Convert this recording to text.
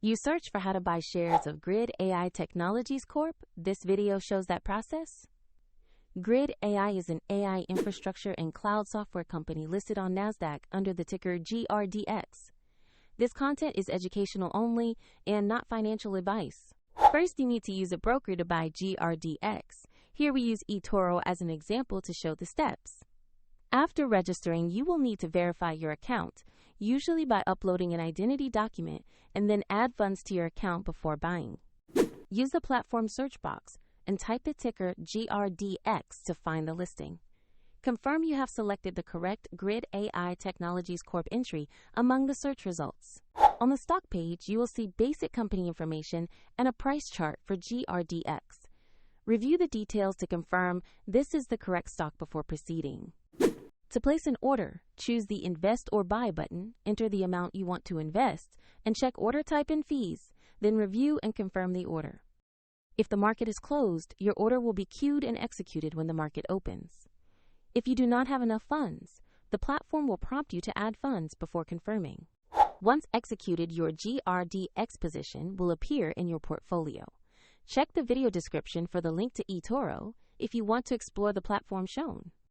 You search for how to buy shares of GridAI Technologies Corp. This video shows that process. GridAI is an AI infrastructure and cloud software company listed on NASDAQ under the ticker GRDX. This content is educational only and not financial advice. First, you need to use a broker to buy GRDX. Here we use eToro as an example to show the steps. After registering, you will need to verify your account, usually by uploading an identity document, and then add funds to your account before buying. Use the platform search box and type the ticker GRDX to find the listing. Confirm you have selected the correct GridAI Technologies Corp entry among the search results. On the stock page, you will see basic company information and a price chart for GRDX. Review the details to confirm this is the correct stock before proceeding. To place an order, choose the Invest or Buy button, enter the amount you want to invest, and check order type and fees, then review and confirm the order. If the market is closed, your order will be queued and executed when the market opens. If you do not have enough funds, the platform will prompt you to add funds before confirming. Once executed, your GRDX position will appear in your portfolio. Check the video description for the link to eToro if you want to explore the platform shown.